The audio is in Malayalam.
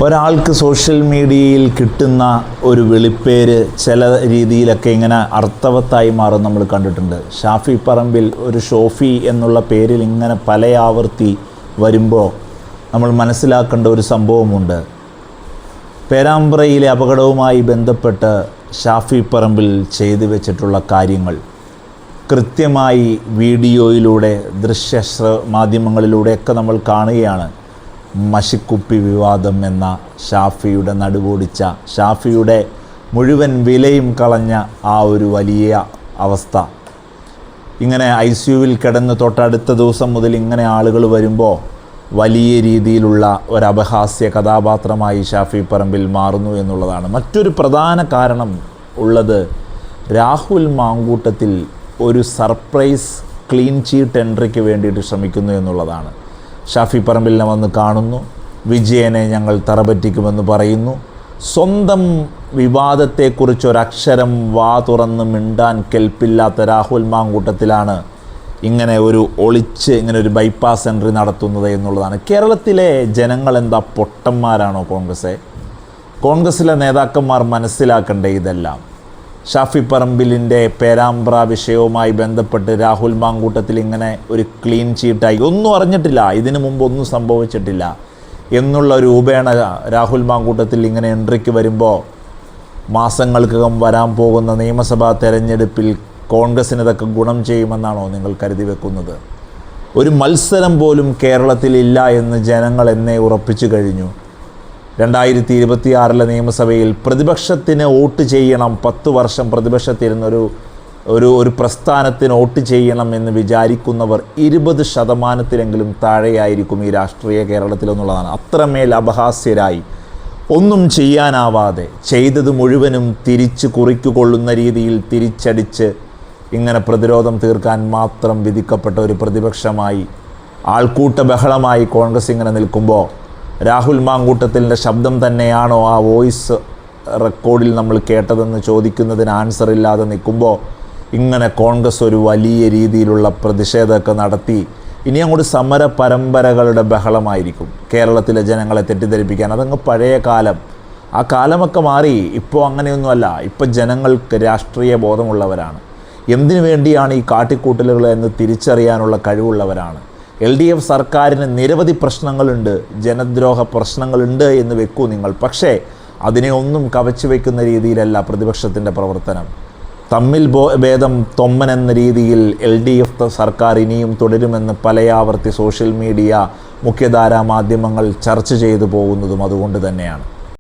ഒരാൾക്ക് സോഷ്യൽ മീഡിയയിൽ കിട്ടുന്ന ഒരു വിളിപ്പേര് ചില രീതിയിലൊക്കെ ഇങ്ങനെ അർത്ഥവത്തായി മാറും നമ്മൾ കണ്ടിട്ടുണ്ട്. ഷാഫി പറമ്പിൽ ഒരു ഷോഫി എന്നുള്ള പേരിൽ ഇങ്ങനെ പല ആവർത്തി വരുമ്പോൾ നമ്മൾ മനസ്സിലാക്കേണ്ട ഒരു സംഭവമുണ്ട്. പേരാമ്പ്രയിലെ അപകടവുമായി ബന്ധപ്പെട്ട് ഷാഫി പറമ്പിൽ ചെയ്തു വെച്ചിട്ടുള്ള കാര്യങ്ങൾ കൃത്യമായി വീഡിയോയിലൂടെ മാധ്യമങ്ങളിലൂടെയൊക്കെ നമ്മൾ കാണുകയാണ്. മഷിക്കുപ്പി വിവാദം എന്ന ഷാഫിയുടെ നടുവൊടിച്ച, ഷാഫിയുടെ മുഴുവൻ വിലയും കളഞ്ഞ ആ ഒരു വലിയ അവസ്ഥ. ഇങ്ങനെ ICUവിൽ കിടന്ന് തൊട്ടടുത്ത ദിവസം മുതൽ ഇങ്ങനെ ആളുകൾ വരുമ്പോൾ വലിയ രീതിയിലുള്ള ഒരപഹാസ്യ കഥാപാത്രമായി ഷാഫി പറമ്പിൽ മാറുന്നു എന്നുള്ളതാണ്. മറ്റൊരു പ്രധാന കാരണം ഉള്ളത്, രാഹുൽ മാങ്കൂട്ടത്തിൽ ഒരു സർപ്രൈസ് ക്ലീൻ ചീറ്റ് എൻട്രിക്ക് വേണ്ടിയിട്ട് ശ്രമിക്കുന്നു എന്നുള്ളതാണ്. ഷാഫി പറമ്പിലിനെ വന്ന് കാണുന്നു, വിജയനെ ഞങ്ങൾ തറപറ്റിക്കുമെന്ന് പറയുന്നു. സ്വന്തം വിവാദത്തെക്കുറിച്ച് ഒരക്ഷരം വാ തുറന്ന് മിണ്ടാൻ കെൽപ്പില്ലാത്ത രാഹുൽ മാങ്കൂട്ടത്തിലാണ് ഇങ്ങനെ ഒരു ബൈപ്പാസ് എൻട്രി നടത്തുന്നത് എന്നുള്ളതാണ്. കേരളത്തിലെ ജനങ്ങൾ എന്താ പൊട്ടന്മാരാണോ? കോൺഗ്രസ്സിലെ നേതാക്കന്മാർ മനസ്സിലാക്കണ്ടേ ഇതെല്ലാം. ഷാഫി പറമ്പിലിൻ്റെ പേരാമ്പ്ര വിഷയവുമായി ബന്ധപ്പെട്ട് രാഹുൽ മാങ്കൂട്ടത്തിൽ ഇങ്ങനെ ഒരു ക്ലീൻ ചീറ്റായി, ഒന്നും അറിഞ്ഞിട്ടില്ല, ഇതിനു മുമ്പ് ഒന്നും സംഭവിച്ചിട്ടില്ല എന്നുള്ള രൂപേണ രാഹുൽ മാങ്കൂട്ടത്തിൽ ഇങ്ങനെ എൻട്രിക്ക് വരുമ്പോൾ മാസങ്ങൾക്കകം വരാൻ പോകുന്ന നിയമസഭാ തെരഞ്ഞെടുപ്പിൽ കോൺഗ്രസ്സിന് ഇതൊക്കെ ഗുണം ചെയ്യുമെന്നാണോ നിങ്ങൾ കരുതി വെക്കുന്നത്? ഒരു മത്സരം പോലും കേരളത്തിലില്ല എന്ന് ജനങ്ങൾ എന്നെ ഉറപ്പിച്ചു കഴിഞ്ഞു. 2026 നിയമസഭയിൽ പ്രതിപക്ഷത്തിന് വോട്ട് ചെയ്യണം, 10 വർഷം പ്രതിപക്ഷത്തിരുന്നൊരു ഒരു പ്രസ്ഥാനത്തിന് വോട്ട് ചെയ്യണം എന്ന് വിചാരിക്കുന്നവർ 20% താഴെയായിരിക്കും ഈ രാഷ്ട്രീയ കേരളത്തിലെന്നുള്ളതാണ്. അത്രമേൽ അപഹാസ്യരായി, ഒന്നും ചെയ്യാനാവാതെ, ചെയ്തത് മുഴുവനും തിരിച്ച് കുറിക്കുകൊള്ളുന്ന രീതിയിൽ തിരിച്ചടിച്ച് ഇങ്ങനെ പ്രതിരോധം തീർക്കാൻ മാത്രം വിധിക്കപ്പെട്ട ഒരു പ്രതിപക്ഷമായി, ആൾക്കൂട്ട ബഹളമായി കോൺഗ്രസ് ഇങ്ങനെ നിൽക്കുമ്പോൾ രാഹുൽ മാങ്കൂട്ടത്തിൻ്റെ ശബ്ദം തന്നെയാണോ ആ വോയിസ് റെക്കോർഡിൽ നമ്മൾ കേട്ടതെന്ന് ചോദിക്കുന്നതിന് ആൻസർ ഇല്ലാതെ നിൽക്കുമ്പോൾ ഇങ്ങനെ കോൺഗ്രസ് ഒരു വലിയ രീതിയിലുള്ള പ്രതിഷേധമൊക്കെ നടത്തി ഇനി അങ്ങോട്ട് സമര പരമ്പരകളുടെ ബഹളമായിരിക്കും കേരളത്തിലെ ജനങ്ങളെ തെറ്റിദ്ധരിപ്പിക്കാൻ. അതങ്ങ് പഴയ കാലം, ആ കാലമൊക്കെ മാറി. ഇപ്പോൾ അങ്ങനെയൊന്നുമല്ല. ഇപ്പോൾ ജനങ്ങൾക്ക് രാഷ്ട്രീയ ബോധമുള്ളവരാണ്. എന്തിനു വേണ്ടിയാണ് ഈ കാട്ടിക്കൂട്ടലുകൾ എന്ന് തിരിച്ചറിയാനുള്ള കഴിവുള്ളവരാണ്. LDF സർക്കാരിന് നിരവധി പ്രശ്നങ്ങളുണ്ട്, ജനദ്രോഹ പ്രശ്നങ്ങളുണ്ട് എന്ന് വെക്കൂ നിങ്ങൾ. പക്ഷേ അതിനെ ഒന്നും കവച്ചു വയ്ക്കുന്ന രീതിയിലല്ല പ്രതിപക്ഷത്തിൻ്റെ പ്രവർത്തനം. തമ്മിൽ ഭേദം തൊമ്മൻ എന്ന രീതിയിൽ LDF സർക്കാർ ഇനിയും തുടരുമെന്ന് പലയാവർത്തി സോഷ്യൽ മീഡിയ, മുഖ്യധാരാ മാധ്യമങ്ങൾ ചർച്ച ചെയ്തു പോകുന്നതും അതുകൊണ്ട് തന്നെയാണ്.